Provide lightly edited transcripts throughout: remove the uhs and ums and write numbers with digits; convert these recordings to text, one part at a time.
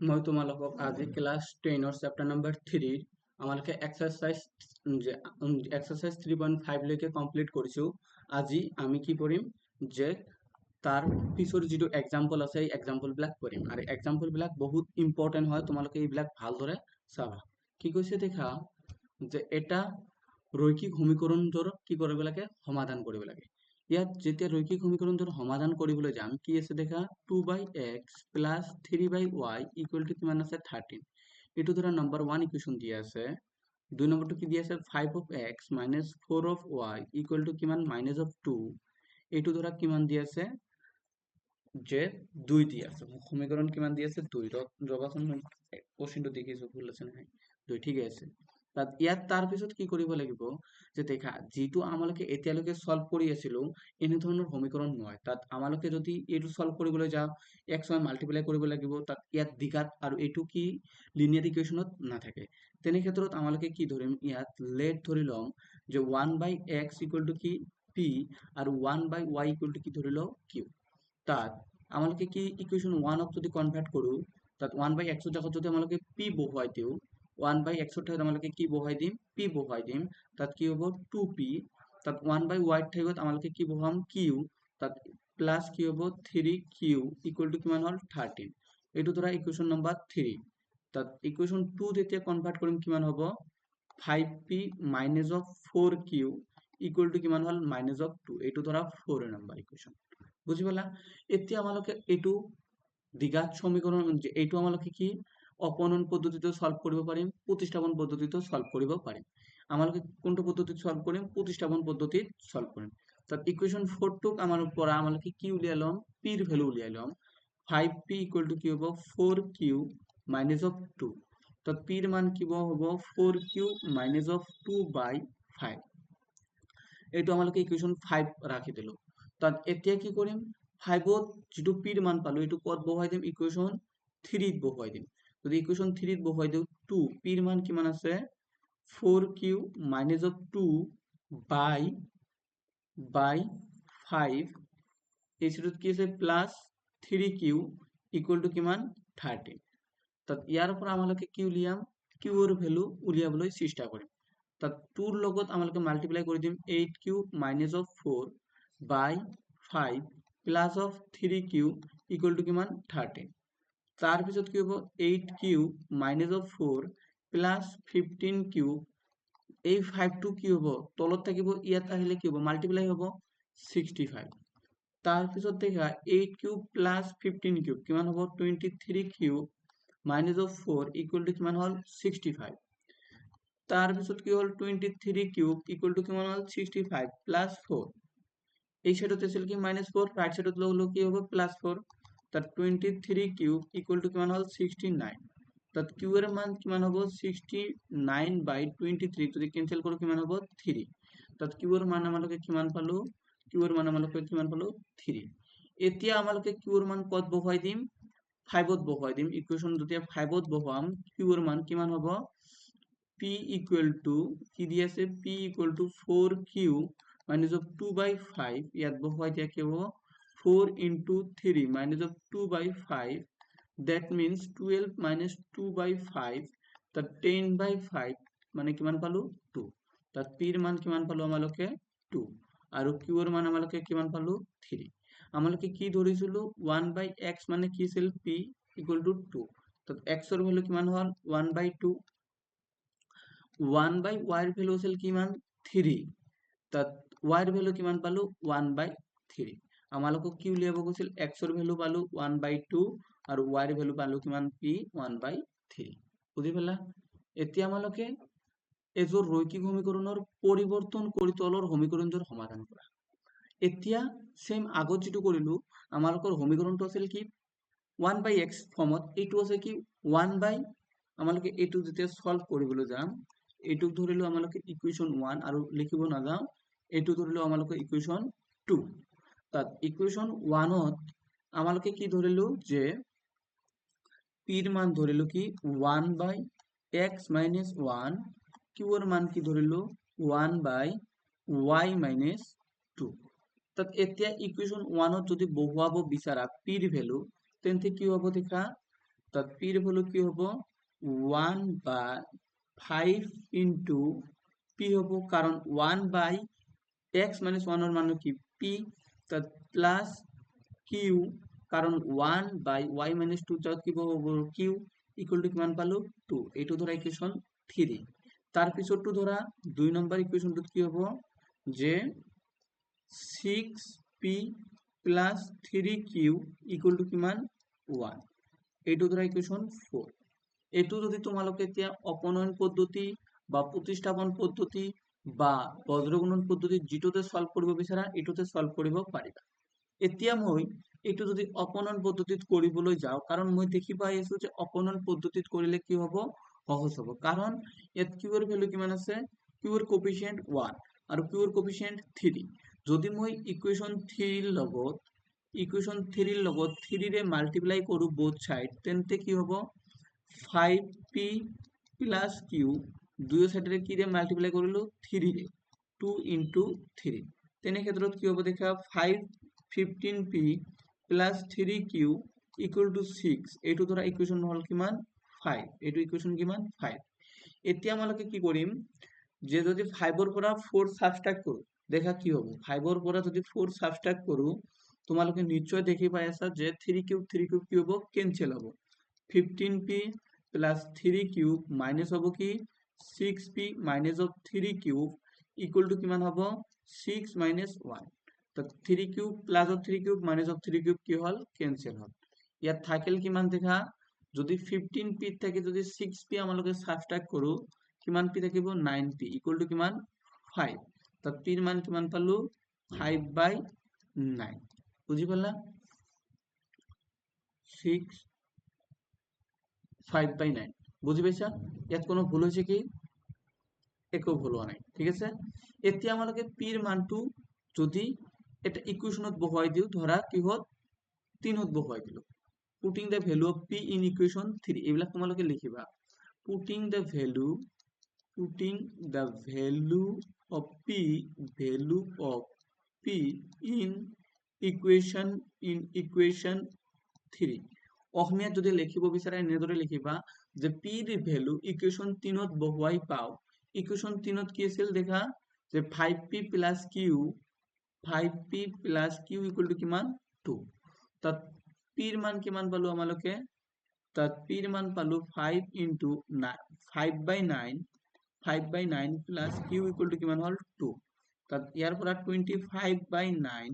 মই তোমালোকক আজি ক্লাছ 10 চেপ্টাৰ নম্বৰ 3 আমালোকে এক্সাৰসাইজ 3.5 লৈকে কমপ্লিট কৰিছো। আজি আমি কি কৰিম যে তাৰ পিছৰ যিটো এক্সাম্পল আছে এই এক্সাম্পল বিলাক কৰিম আৰু এক্সাম্পল বিলাক বহুত ইম্পৰ্টেন্ট হয়। তোমালোকে এইবিলাক ভালদৰে চাবা। কি কৈছে দেখা যে এটা ৰৈখিক সমীকৰণৰ কি কৰিব লাগে, সমাধান কৰিব লাগে। ইয়াত যেতিয়া ৰৈখিক সমীকৰণটোৰ সমাধান কৰিবলৈ যাম, কি আছে দেখা 2/x plus 3/y equal to কিমান আছে 13। এইটো ধৰা নম্বৰ 1 ইকুৱেশ্যন দিয়া আছে। 2 নম্বৰটো কি দিয়া আছে 5x minus 4y equal to কিমান -2। এইটো ধৰা কিমান দিয়া আছে যে 2 দিয়া আছে। সমীকৰণ কিমান দিয়া আছে 2। ৰবাচোন মই কোৱেশ্চনটো দেখিছো ভুল আছে নাই 2 ঠিকে আছে। ইয়াত তাৰ পিছত কি কৰিব লাগিব যে দেখা যিটো আমালোকে এতিয়ালৈকে সলভ কৰি আছিলো এনে ধৰণৰ সমীকৰণ নহয়। তাত আমালোকে যদি এইটো সলভ কৰিবলৈ যাওঁ x y মাল্টিপ্লাই কৰিব লাগিব, তাত ইয়াত দ্বিঘাত আৰু এইটো কি লিনিয়াৰ ইকুৱেশ্যনত নাথাকে। তেনে ক্ষেত্ৰত আমালোকে কি ধৰিম, ইয়াত লেট ধৰি লম যে 1/x ইকুৱেল টু কি p আৰু 1/y ইকুৱেল টু কি ধৰি লও q। তাত আমালোকে কি ইকুৱেশ্যন 1ক যদি কনভাৰ্ট কৰো, তাত 1/x ৰ জাগাত যদি আমালোকে p বহুৱাই দিওঁ, 1/x ৰ ঠাইত আমালোকে কি বহুৱাই দিম p বহুৱাই দিম, তাত কি হ'ব 2p। তাত 1/y ৰ ঠাইত আমালোকে কি বহুৱাম q, তাত প্লাস কি হ'ব 3q ইকুৱেল টু কিমান হ'ল 13। এইটো ধৰা ইকুৱেশ্যন নম্বৰ 3। তাত ইকুৱেশ্যন 2 যেতিয়া কনভাৰ্ট কৰিম কিমান হ'ব 5p minus of 4q equal to কিমান হ'ল -2। এইটো ধৰা 4 নম্বৰ ইকুৱেশ্যন। বুজি পালা? এতিয়া আমালোকে এইটো দ্বিঘাত সমীকৰণ এইটো আমালোকে কি অপনয়ন পদ্ধতিতে সলভ কৰিব পাৰিম, প্ৰতিস্থাপন পদ্ধতিতে সলভ কৰিব পাৰিম। আমালোকে কোনটো পদ্ধতিত সলভ কৰিম, প্ৰতিস্থাপন পদ্ধতিত সলভ কৰিম। তাত ইকুৱেশ্যন 4 টোক আমাৰ পৰা আমালোকে কি উলিয়াই লম, p ৰ ভ্যালু উলিয়াই লম। 5p ইকুৱেল টু কি হ'ব 4q minus of 2। তাত p ৰ মান কি হ'ব 4q minus of 2/5। এইটো আমালোকে ইকুৱেশ্যন 5 ৰাখি দিলো। তাত এতিয়া কি কৰিম 5ত যিটো p ৰ মান পালো এইটো কত বহুৱাই দিম, ইকুৱেশ্যন 3 ত বহুৱাই দিম। যদি ইকুৱেশ্যন 3 ত বহুৱাই দিও 2 p ৰ মান কিমান আছে 4q minus of 2 by 5 এই চিটোত কি আছে প্লাস 3q ইকুৱেল টু কিমান 13। তাত ইয়াৰ পৰা আমালোকে কি উলিয়াম q ৰ ভ্যালু উলিয়াবলৈ চেষ্টা কৰিম। তাত 2 ৰ লগত আমালোকে মাল্টিপ্লাই কৰি দিম 8q minus of 4 by 5 plus of 3q equal to কিমান 13। তাৰ পিছত কি হ'ব 8q minus of 4 plus 15q, এই 5 টো কি হ'ব তলত থাকিব, ইয়াত আহিলে কি হ'ব মাল্টিপ্লাই হ'ব 65। তাৰ পিছত দেখা 8q plus 15q কিমান হ'ব 23q minus of 4 equal to কিমান হ'ল 65। তাৰ পিছত কি হ'ল 23 কিউব ইকুৱেল টু কিমান হ'ল 65 প্লাস 4। এই সাইডত আছিল কি -4, রাইট সাইডত ললো কি হবে +4। তাত 23 কিউব ইকুৱেল টু কিমান হ'ল 69। তাত q এৰ মান কিমান হ'ব 69/23, যদি ক্যান্সেল কৰো কিমান হ'ব 3। তাত q এর মান আমালোকে কিমান পালো, q এর মান আমালোকে কিমান পালো 3। এতিয়া আমালোকে q এর মান কত বহুৱাই দিম 5ত বহুৱাই দিম। ইকুৱেশ্যন যেতিয়া 5ত বহুৱাম q এর মান কিমান হ'ব p equal to কি দি আছে p equal to 4q minus of 2/5, ইয়াত বহুৱাই দিয়া কি হ'ব 4 into 3 minus of 2/5, that means 12 minus 2/5, তাত 10/5 মানে কিমান পালো 2। তাত p ৰ মান কিমান পালো আমালোকে 2 আৰু q ৰ মান আমালোকে কিমান পালো 3। আমালোকে কি ধৰিছিলো 1/x মানে কি আছিল p equal to 2। তাত x ৰ ভ্যালু কিমান হ'ল 1/2, 1/y ৰ ভ্যালু আছিল কিমান 3। তাত y ৰ ভ্যালু কিমান পালো 1/3। আমালোকক কি উলিয়াব কৈছিল x ৰ ভ্যালু পালো 1/2 আৰু y ৰ ভ্যালু পালো কিমান p 1/3। বুজি পালা? এতিয়া আমালোকে এজোৰ ৰৈখিক সমীকৰণৰ পৰিৱৰ্তন কৰি তলৰ সমীকৰণটোৰ সমাধান কৰা। এতিয়া সেম আগত যেটো কৰিলো আমালোকৰ সমীকৰণটো আছিল কি 1/x ফৰ্মত, এইটো আছে কি 1/ আমালোকে এইটো যেতিয়া সলভ কৰিবলৈ যাম এইটো ধৰিলো আমালোকে ইকুৱেশ্যন 1 আৰু লিখিব নাযাও, এইটো ধৰিলো আমালোকে ইকুৱেশ্যন 2। তাত ইকুৱেশ্যন 1ত আমালোকে কি ধৰিলো যে p ৰ মান ধৰিলো কি 1/x minus 1, q ৰ মান কি ধৰিলো 1/y minus 2। তাত এতিয়া ইকুৱেশ্যন 1ত যদি বহুৱাব বিচাৰা p ৰ ভ্যালু তেন্তে কি হ'ব দেখা তাত পিৰ ভ্যালু কি হ'ব 1 বা 5 ইনটু পি হ'ব, কাৰণ 1 বাই x মাইনাস 1 এর মান কি p, তাত প্লাস কিউ, কারণ 1 বাই y মাইনাস 2 তাত কি হ'ব কিউ ইকুয়াল টু কিমান পালো 2। এইটো ধৰা ইকুৱেশ্যন 3। তাৰ পিছৰটো ধৰা 2 নম্বৰ ইকুৱেশ্যনটোত কি হ'ব যে 6p plus 3q equal to কিমান 1। এইটো ধৰা ইকুৱেশ্যন 4। এইটো যদি তোমালোকে এতিয়া অপনয়ন পদ্ধতি বা প্ৰতিস্থাপন পদ্ধতি বা বজ্ৰগুণন পদ্ধতি যিটোতে সলভ কৰিব বিচাৰা এইটোতে সলভ কৰিব পাৰিবা। এতিয়া মই এইটো যদি অপনয়ন পদ্ধতিত কৰিবলৈ যাওঁ, কাৰণ মই দেখি পাই আছো যে অপনয়ন পদ্ধতিত কৰিলে কি হ'ব সহজ হ'ব, কাৰণ ইয়াত কিউৰ ভ্যালু কিমান আছে, কিউৰ কোএফিচিয়েন্ট 1 আৰু কিউৰ কোএফিচিয়েন্ট 3। যদি মই ইকুৱেশ্যন 3 ৰ লগত 3 ৰে মাল্টিপ্লাই কৰো বোথ সাইড, তেন্তে কি হ'ব 5p প্লাস q দুই সাইডে কি রে মাল্টিপ্লাই কৰিলো 3 ৰে 2 ইনটু 3। তেনে ক্ষেত্ৰত কি হ'ব দেখা 15p plus 3q equal to 6। এইটো ধৰা ইকুৱেশ্যন হল কিমান 5। এইটো ইকুৱেশ্যন কিমান 5। এতিয়া আমালোকে কি কৰিম যে যদি 5 ৰ পৰা 4 সাবট্ৰাক্ট কৰো দেখা কি হ'ব, 5 ৰ পৰা যদি 4 সাবট্ৰাক্ট কৰো তোমালোকে নিশ্চয় দেখি পাই আছা যে 3 কিউব কি হ'ব কেনসেল হ'ব। 15p প্লাস 3 কিউব মাইনাস হ'ব কি 6p minus of 3 cube equal to কিমান হ'ব 6 মাইনাস 1। তো 3 cube plus of 3 cube minus of 3 cube কি হল কেনসেল হল। ইয়াত থাকিল কিমান দেখা যদি 15p থেকে যদি 6p আমালোকে সাবট্ৰাক্ট কৰো কিমান p থাকিব 9p ইকুয়াল টু কিমান 5। তো p এর মান কিমান পালো 5/9। বুঝি পালা 5/9 বুঝি পাইছা। ইয়াত কোনো ভুল হৈছে কি একো ভুল হোৱা নাই, ঠিক আছে। এতিয়া আমালোকে p এৰ মানটো যদি এটা ইকুৱেশ্যনত বহুৱাই দিও, ধৰা কিহত 3ত বহুৱাই দিলো, putting the value of p in equation 3 এইবিলাক তোমালোকে লিখিবা। putting the value of p in equation 3। অসমীয়াত যদি লিখিব বিচাৰা এনেদৰে লিখিবা যে p ৰ ভ্যালু ইকুৱেশ্যন 3ত বহুৱাই পাও। ইকুৱেশ্যন 3ত কি আছিল দেখা যে 5p plus q equal to কিমান 2। তাত p এর মান কিমান পালো আমালোকে, তাত p এর মান পালো 5 into 5/9 plus q equal to কিমান হল 2। তাত ইয়াৰ পৰা 25/9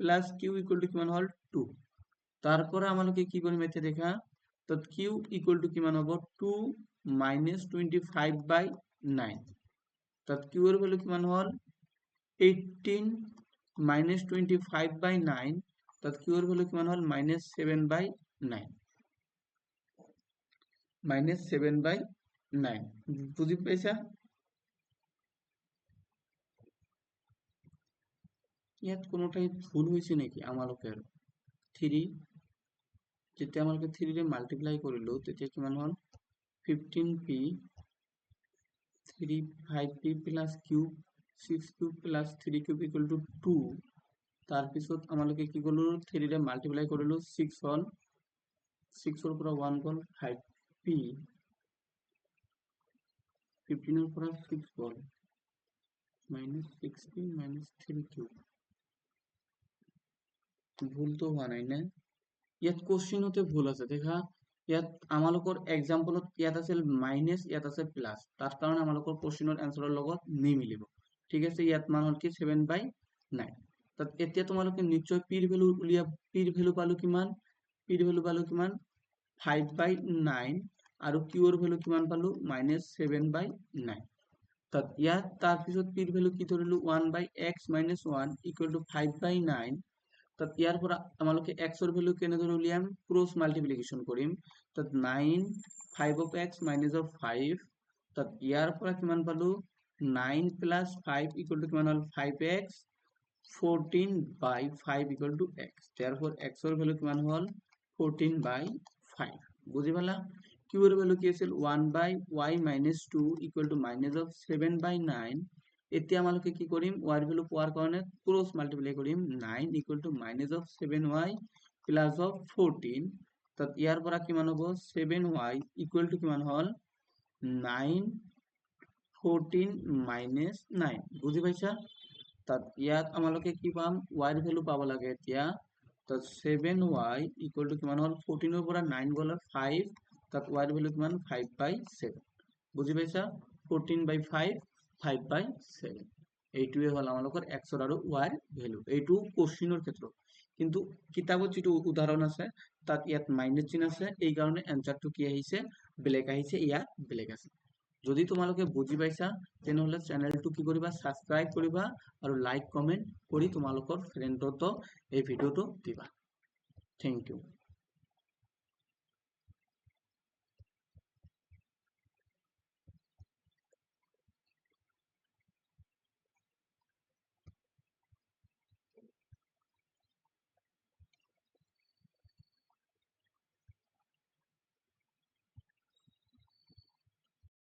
প্লাস q ইকুয়াল টু কিমান হল 2। তাৰপৰে আমালোকে কি কৰিম এতিয়া দেখা, তো q ইকুয়াল টু কিমান হ'ব 2 মাইনাস 25/9। তাত q এর ভ্যালু কিমান হল 18 মাইনাস 25/9। তাত q এর ভ্যালু কিমান হল -7/9 বুঝি পাইছা। ইয়াত কোনোটাই ভুল হৈছে নেকি আমালোকৰ 3 যেতিয়া আমালোকে 3 ৰে মাল্টিপ্লাই কৰিলো তেতিয়া কিমান হল 15p 5p plus cube 6 cube plus 3 cube equal to 2। তার পিছত আমালোকে কি করলো 3 ৰে মাল্টিপ্লাই কৰিলো 6 হল 6 ৰ পৰা 1 গল 5p 15 ৰ পৰা 6 গল -6p -3 কিউব। ভুল তো হোৱা নাই না, ইয়াত কোশ্চিনতে ভুল আছে দেখা। ইয়াত আমালোকৰ এক্সাম্পলত ইয়াত আছিল মাইনাস ইয়াত আছে প্লাস, তাৰ কাৰণে আমালোকৰ কোশ্চিনৰ এনসাৰৰ লগত নিমিলিব, ঠিক আছে। ইয়াত মান হল কি 7/9। তাত এতিয়া তোমালোকে নিশ্চয় p ৰ ভ্যালু উলিয়া, p ৰ ভ্যালু পালো কিমান 5/9 আৰু q ৰ ভ্যালু কিমান পালো -7/9। তাত ইয়াত তাৰ পিছত p ৰ ভ্যালু কি ধৰিলো 1/x - 1 ইকুয়াল টু 5/9। তাত ইয়াৰ পৰা আমালোকে x ৰ ভ্যালু কেনেদৰে উলিয়াম ক্ৰছ মাল্টিপ্লিকেশ্যন কৰিম। তাত 9 5 of x minus of 5। তাত ইয়াৰ পৰা কিমান পালো 9 plus 5 equal to কিমান হল 5x 14/5 equal to x। therefore x ৰ ভ্যালু কিমান হল 14/5। বুজি পালা। q ৰ ভ্যালু কি আছিল 1/y minus 2 equal to minus of 7/9। এতিয়া আমালোকে কি কৰিম y ৰ ভ্যালু পোৱাৰ কাৰণে ক্ৰছ মাল্টিপ্লাই কৰিম 9 equal to minus of 7y plus of 14। তাত ইয়াৰ পৰা কিমান হ'ব 7y ইকুৱেল টু কিমান হ'ল 9 14 মাইনাছ 9 বুজি পাইছা তাত ইয়াত আমালোকে কি পাম y ৰ ভ্যালু পাব লাগে এতিয়া তাত 7y ইকুৱেল টু কিমান হ'ল 14 ৰ পৰা 9 গ'লে 5 তাত y ৰ ভ্যালু কিমান 5/7 বুজি পাইছা 14/5 5/7 এইটোৱে হ'ল আমালোকৰ x আৰু y ৰ ভ্যালু এইটো কোশ্চিনৰ ক্ষেত্ৰত কিন্তু কিতাপত যেটো উদাহৰণ আছে তাত ইয়াত মাইনাস চিহ্ন আছে এই কাৰণে এনসারটো কি আহিছে ব্ল্যাক আহিছে ইয়াত ব্ল্যাক আছে যদি তোমালোকে বুজি পাইছা তেনেহলে চেনেলটো কি কৰিবা সাবস্ক্ৰাইব কৰিবা আৰু লাইক কমেন্ট কৰি তোমালোকৰ ফ্ৰেণ্ডতো এই ভিডিওটো দিবা থ্যাংক ইউ